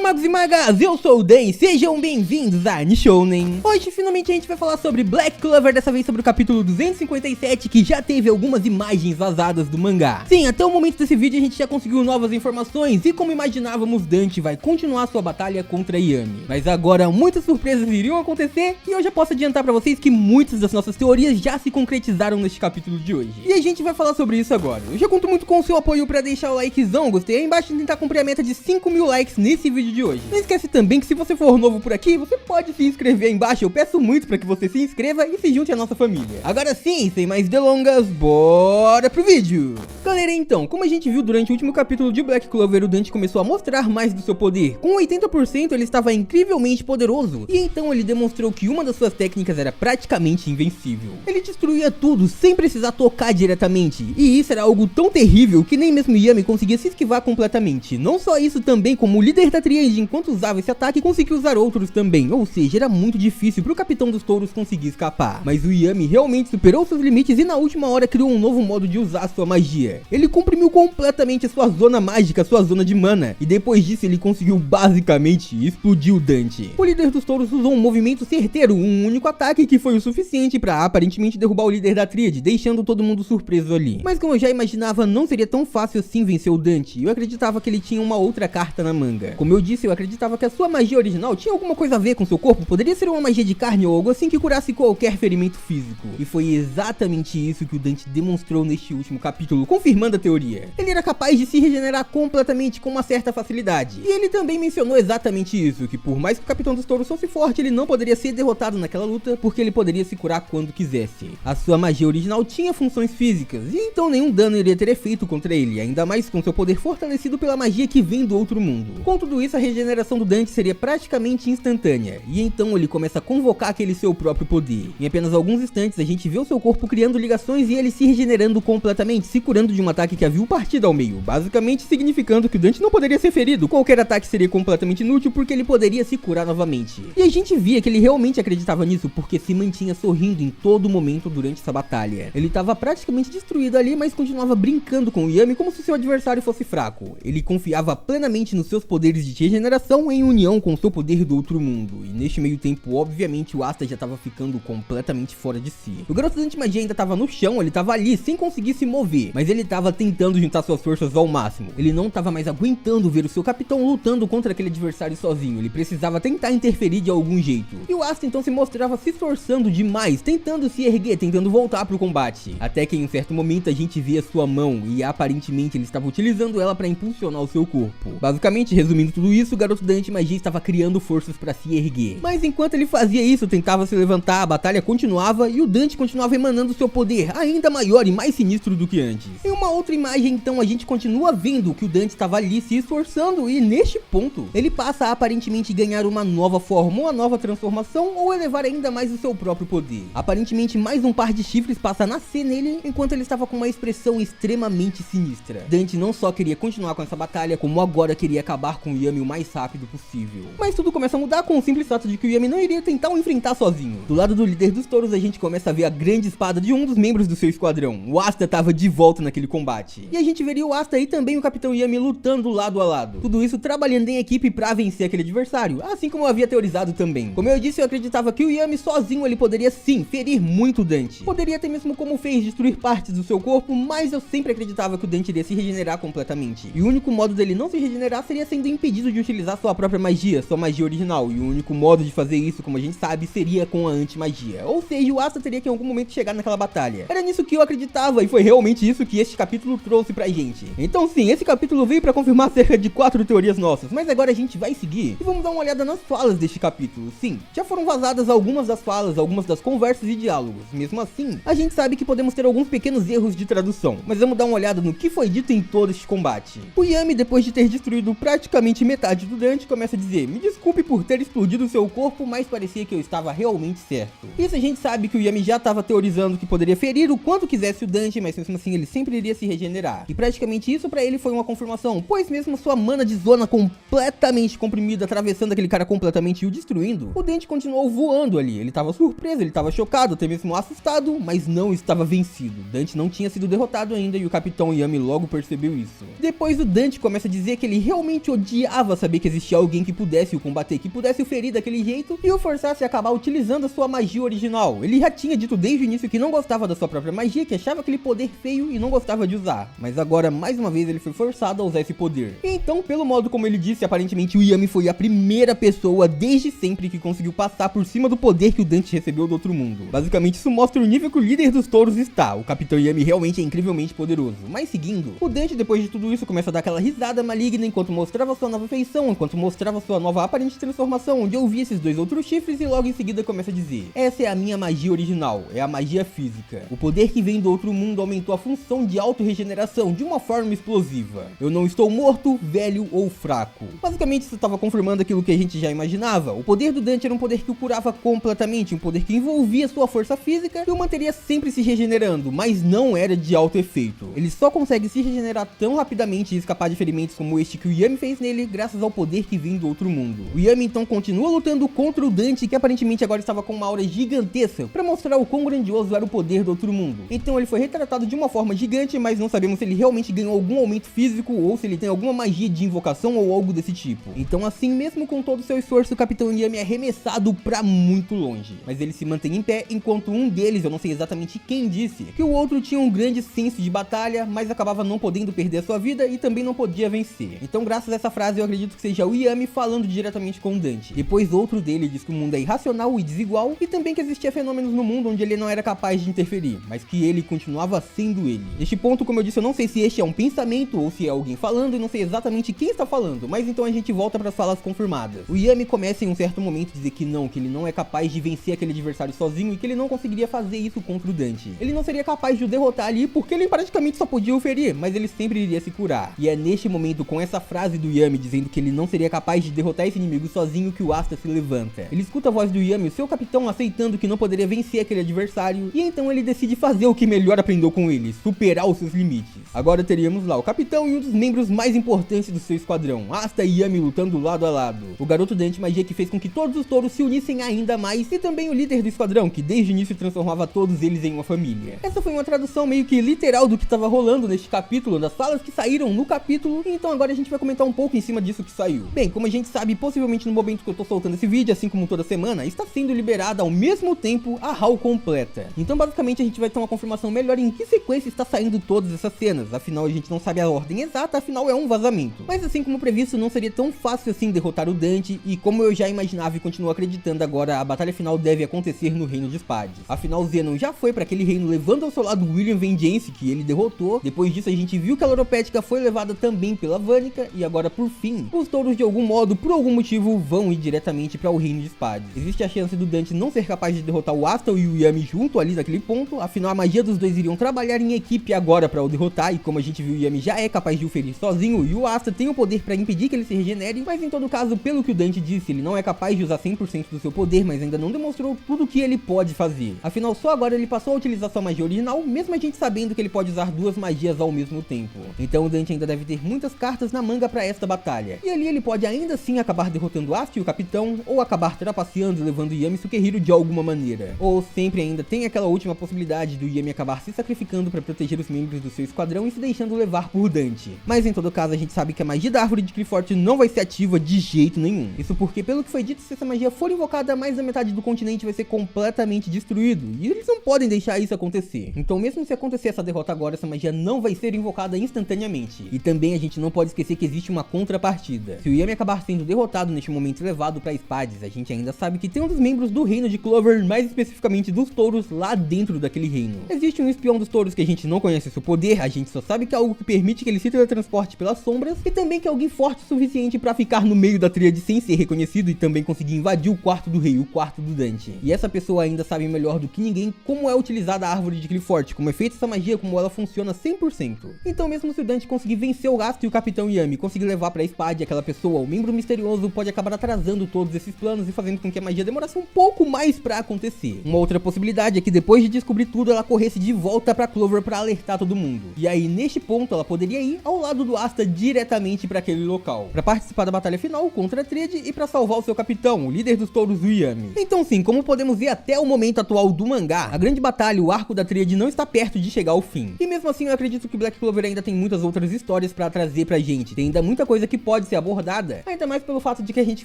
magos e magas, eu sou o Dan, sejam bem-vindos a Nishounen. Hoje finalmente a gente vai falar sobre Black Clover, dessa vez sobre o capítulo 257, que já teve algumas imagens vazadas do mangá. Sim, até o momento desse vídeo a gente já conseguiu novas informações e, como imaginávamos, Dante vai continuar sua batalha contra Yami. Mas agora muitas surpresas iriam acontecer e eu já posso adiantar pra vocês que muitas das nossas teorias já se concretizaram neste capítulo de hoje. E a gente vai falar sobre isso agora. Eu já conto muito com o seu apoio pra deixar o likezão, gostei aí embaixo e tentar cumprir a meta de 5.000 likes nesse vídeo de hoje. Não esquece também que se você for novo por aqui, você pode se inscrever aí embaixo. Eu peço muito pra que você se inscreva e se junte à nossa família. Agora sim, sem mais delongas, bora pro vídeo! Galera, então, como a gente viu durante o último capítulo de Black Clover, o Dante começou a mostrar mais do seu poder. Com 80% ele estava incrivelmente poderoso, e então ele demonstrou que uma das suas técnicas era praticamente invencível. Ele destruía tudo sem precisar tocar diretamente, e isso era algo tão terrível que nem mesmo Yami conseguia se esquivar completamente. Não só isso, também como o líder da Tríade, enquanto usava esse ataque, conseguiu usar outros também, ou seja, era muito difícil pro Capitão dos Touros conseguir escapar. Mas o Yami realmente superou seus limites e na última hora criou um novo modo de usar sua magia. Ele comprimiu completamente a sua zona mágica, sua zona de mana, e depois disso ele conseguiu basicamente explodir o Dante. O líder dos Touros usou um movimento certeiro, um único ataque que foi o suficiente pra aparentemente derrubar o líder da Tríade, deixando todo mundo surpreso ali. Mas como eu já imaginava, não seria tão fácil assim vencer o Dante. Eu acreditava que ele tinha uma outra carta na manga. Como eu disse, eu acreditava que a sua magia original tinha alguma coisa a ver com seu corpo, poderia ser uma magia de carne ou algo assim que curasse qualquer ferimento físico. E foi exatamente isso que o Dante demonstrou neste último capítulo, confirmando a teoria. Ele era capaz de se regenerar completamente com uma certa facilidade. E ele também mencionou exatamente isso, que por mais que o Capitão dos Touros fosse forte, ele não poderia ser derrotado naquela luta, porque ele poderia se curar quando quisesse. A sua magia original tinha funções físicas, e então nenhum dano iria ter efeito contra ele, ainda mais com seu poder fortalecido pela magia que vem do outro mundo. Com tudo isso, a regeneração do Dante seria praticamente instantânea, e então ele começa a convocar aquele seu próprio poder. Em apenas alguns instantes, a gente vê o seu corpo criando ligações e ele se regenerando completamente, se curando de um ataque que havia o partido ao meio, basicamente significando que o Dante não poderia ser ferido. Qualquer ataque seria completamente inútil porque ele poderia se curar novamente. E a gente via que ele realmente acreditava nisso, porque se mantinha sorrindo em todo momento durante essa batalha. Ele estava praticamente destruído ali, mas continuava brincando com o Yami como se seu adversário fosse fraco. Ele confiava plenamente nos seus poderes de regeneração em união com o seu poder do outro mundo. E neste meio tempo, obviamente, o Asta já estava ficando completamente fora de si. O garoto da antimagia ainda estava no chão, ele estava ali sem conseguir se mover, mas ele estava tentando juntar suas forças ao máximo. Ele não estava mais aguentando ver o seu capitão lutando contra aquele adversário sozinho, ele precisava tentar interferir de algum jeito. E o Asta então se mostrava se esforçando demais, tentando se erguer, tentando voltar pro combate. Até que em um certo momento a gente via sua mão e aparentemente ele estava utilizando ela para impulsionar o seu corpo. Basicamente, resumindo tudo isso, o garoto da antimagia estava criando forças para se erguer. Mas enquanto ele fazia isso, tentava se levantar, a batalha continuava e o Dante continuava emanando seu poder ainda maior e mais sinistro do que antes. Em uma outra imagem então a gente continua vendo que o Dante estava ali se esforçando e neste ponto ele passa a aparentemente ganhar uma nova forma, uma nova transformação ou elevar ainda mais o seu próprio poder. Aparentemente mais um par de chifres passa a nascer nele enquanto ele estava com uma expressão extremamente sinistra. Dante não só queria continuar com essa batalha, como agora queria acabar com o Yami o mais rápido possível. Mas tudo começa a mudar com o simples fato de que o Yami não iria tentar o enfrentar sozinho. Do lado do líder dos touros a gente começa a ver a grande espada de um dos membros do seu esquadrão. O Asta estava de volta naquele combate. E a gente veria o Asta e também o Capitão Yami lutando lado a lado. Tudo isso trabalhando em equipe pra vencer aquele adversário, assim como eu havia teorizado também. Como eu disse, eu acreditava que o Yami sozinho ele poderia sim ferir muito o Dante. Poderia até mesmo como fez destruir partes do seu corpo, mas eu sempre acreditava que o Dante iria se regenerar completamente. E o único modo dele não se regenerar seria sendo impedido de utilizar sua própria magia, sua magia original. E o único modo de fazer isso, como a gente sabe, seria com a anti-magia. Ou seja, o Asta teria que em algum momento chegar naquela batalha. Era nisso que eu acreditava e foi realmente isso que este capítulo trouxe pra gente. Então sim, esse capítulo veio pra confirmar cerca de 4 teorias nossas, mas agora a gente vai seguir e vamos dar uma olhada nas falas deste capítulo. Sim, já foram vazadas algumas das falas, algumas das conversas e diálogos. Mesmo assim, a gente sabe que podemos ter alguns pequenos erros de tradução, mas vamos dar uma olhada no que foi dito em todo este combate. O Yami, depois de ter destruído praticamente metade do Dante, começa a dizer: me desculpe por ter explodido seu corpo, mas parecia que eu estava realmente certo. Isso a gente sabe que o Yami já estava teorizando que poderia ferir o quanto quisesse o Dante, mas mesmo assim ele sempre iria se regenerar. E praticamente isso pra ele foi uma confirmação, pois mesmo sua mana de zona completamente comprimida, atravessando aquele cara completamente e o destruindo, o Dante continuou voando ali. Ele estava surpreso, ele estava chocado, até mesmo assustado, mas não estava vencido. Dante não tinha sido derrotado ainda e o Capitão Yami logo percebeu isso. Depois o Dante começa a dizer que ele realmente odiava precisava saber que existia alguém que pudesse o combater, que pudesse o ferir daquele jeito e o forçasse a acabar utilizando a sua magia original. Ele já tinha dito desde o início que não gostava da sua própria magia, que achava aquele poder feio e não gostava de usar. Mas agora, mais uma vez, ele foi forçado a usar esse poder. Então, pelo modo como ele disse, aparentemente o Yami foi a primeira pessoa desde sempre que conseguiu passar por cima do poder que o Dante recebeu do outro mundo. Basicamente, isso mostra o nível que o líder dos touros está. O Capitão Yami realmente é incrivelmente poderoso. Mas seguindo, o Dante, depois de tudo isso, começa a dar aquela risada maligna enquanto mostrava sua nova feição, enquanto mostrava sua nova aparente transformação, onde eu vi esses dois outros chifres e logo em seguida começa a dizer: essa é a minha magia original, é a magia física. O poder que vem do outro mundo aumentou a função de auto-regeneração de uma forma explosiva. Eu não estou morto, velho ou fraco. Basicamente isso estava confirmando aquilo que a gente já imaginava. O poder do Dante era um poder que o curava completamente, um poder que envolvia sua força física e o manteria sempre se regenerando, mas não era de alto efeito. Ele só consegue se regenerar tão rapidamente e escapar de ferimentos como este que o Yami fez nele, graças ao poder que vem do outro mundo. O Yami então continua lutando contra o Dante, que aparentemente agora estava com uma aura gigantesca, para mostrar o quão grandioso era o poder do outro mundo. Então ele foi retratado de uma forma gigante, mas não sabemos se ele realmente ganhou algum aumento físico ou se ele tem alguma magia de invocação ou algo desse tipo. Então assim, mesmo com todo o seu esforço, o Capitão Yami é arremessado pra muito longe. Mas ele se mantém em pé, enquanto um deles, eu não sei exatamente quem disse, que o outro tinha um grande senso de batalha, mas acabava não podendo perder a sua vida e também não podia vencer. Então graças a essa frase eu acredito que seja o Yami falando diretamente com o Dante. Depois outro dele diz que o mundo é irracional e desigual e também que existia fenômenos no mundo onde ele não era capaz de interferir, mas que ele continuava sendo ele. Neste ponto, como eu disse, eu não sei se este é um pensamento ou se é alguém falando e não sei exatamente quem está falando, mas então a gente volta para as falas confirmadas. O Yami começa em um certo momento a dizer que ele não é capaz de vencer aquele adversário sozinho e que ele não conseguiria fazer isso contra o Dante. Ele não seria capaz de o derrotar ali porque ele praticamente só podia o ferir, mas ele sempre iria se curar. E é neste momento, com essa frase do Yami dizendo que ele não seria capaz de derrotar esse inimigo sozinho, que o Asta se levanta. Ele escuta a voz do Yami, o seu capitão, aceitando que não poderia vencer aquele adversário, e então ele decide fazer o que melhor aprendeu com ele, superar os seus limites. Agora teríamos lá o capitão e um dos membros mais importantes do seu esquadrão, Asta e Yami lutando lado a lado. O garoto da anti-magia que fez com que todos os touros se unissem ainda mais, e também o líder do esquadrão, que desde o início transformava todos eles em uma família. Essa foi uma tradução meio que literal do que estava rolando neste capítulo, das falas que saíram no capítulo, e então agora a gente vai comentar um pouco em cima disso que saiu. Bem, como a gente sabe, possivelmente no momento que eu tô soltando esse vídeo, assim como toda semana, está sendo liberada ao mesmo tempo a HAL completa. Então basicamente a gente vai ter uma confirmação melhor em que sequência está saindo todas essas cenas, afinal a gente não sabe a ordem exata, afinal é um vazamento. Mas assim como previsto, não seria tão fácil assim derrotar o Dante, e como eu já imaginava e continuo acreditando agora, a batalha final deve acontecer no Reino de Spades. Afinal, Zenon já foi para aquele reino levando ao seu lado William Vengeance, que ele derrotou. Depois disso a gente viu que a Loropetica foi levada também pela Vanica, e agora por fim, os touros de algum modo, por algum motivo, vão ir diretamente para o Reino de Spades. Existe a chance do Dante não ser capaz de derrotar o Asta e o Yami junto ali naquele ponto, afinal a magia dos dois iriam trabalhar em equipe agora para o derrotar, e como a gente viu, o Yami já é capaz de o ferir sozinho, e o Asta tem o poder para impedir que ele se regenere, mas em todo caso, pelo que o Dante disse, ele não é capaz de usar 100% do seu poder, mas ainda não demonstrou tudo o que ele pode fazer. Afinal, só agora ele passou a utilizar sua magia original, mesmo a gente sabendo que ele pode usar duas magias ao mesmo tempo. Então o Dante ainda deve ter muitas cartas na manga para esta batalha, e ali ele pode ainda assim acabar derrotando Asta e o capitão, ou acabar trapaceando e levando Yami Sukehiro de alguma maneira. Ou sempre ainda tem aquela última possibilidade do Yami acabar se sacrificando para proteger os membros do seu esquadrão e se deixando levar por Dante. Mas em todo caso a gente sabe que a magia da árvore de Qliphort não vai ser ativa de jeito nenhum. Isso porque, pelo que foi dito, se essa magia for invocada, mais da metade do continente vai ser completamente destruído, e eles não podem deixar isso acontecer. Então mesmo se acontecer essa derrota agora, essa magia não vai ser invocada instantaneamente. E também a gente não pode esquecer que existe uma contrapartida. Se o Yami acabar sendo derrotado neste momento e levado para Spades, a gente ainda sabe que tem um dos membros do reino de Clover, mais especificamente dos touros, lá dentro daquele reino. Existe um espião dos touros que a gente não conhece seu poder, a gente só sabe que é algo que permite que ele se teletransporte pelas sombras, e também que é alguém forte o suficiente para ficar no meio da tríade sem ser reconhecido e também conseguir invadir o quarto do rei, o quarto do Dante. E essa pessoa ainda sabe melhor do que ninguém como é utilizada a árvore de Qliphort, como é feita essa magia, como ela funciona 100%. Então mesmo se o Dante conseguir vencer o Asta e o capitão Yami, conseguir levar para Spade aquela pessoa, o membro misterioso pode acabar atrasando todos esses planos e fazendo com que a magia demorasse um pouco mais para acontecer. Uma outra possibilidade é que depois de descobrir tudo, ela corresse de volta para Clover para alertar todo mundo. E aí neste ponto ela poderia ir ao lado do Asta diretamente para aquele local, para participar da batalha final contra a tríade e para salvar o seu capitão, o líder dos touros, o Yami. Então sim, como podemos ver até o momento atual do mangá, a grande batalha, o arco da tríade não está perto de chegar ao fim. E mesmo assim eu acredito que Black Clover ainda tem muitas outras histórias para trazer pra gente. Tem ainda muita coisa que pode pode ser abordada, ainda mais pelo fato de que a gente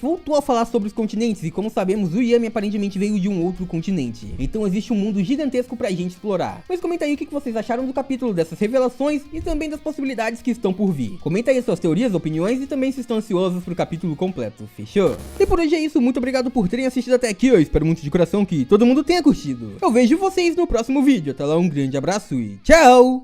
voltou a falar sobre os continentes e, como sabemos, o Yami aparentemente veio de um outro continente. Então existe um mundo gigantesco pra gente explorar. Mas comenta aí o que vocês acharam do capítulo, dessas revelações e também das possibilidades que estão por vir. Comenta aí suas teorias, opiniões e também se estão ansiosos pro capítulo completo, fechou? E por hoje é isso, muito obrigado por terem assistido até aqui, eu espero muito de coração que todo mundo tenha curtido. Eu vejo vocês no próximo vídeo, até lá, um grande abraço e tchau!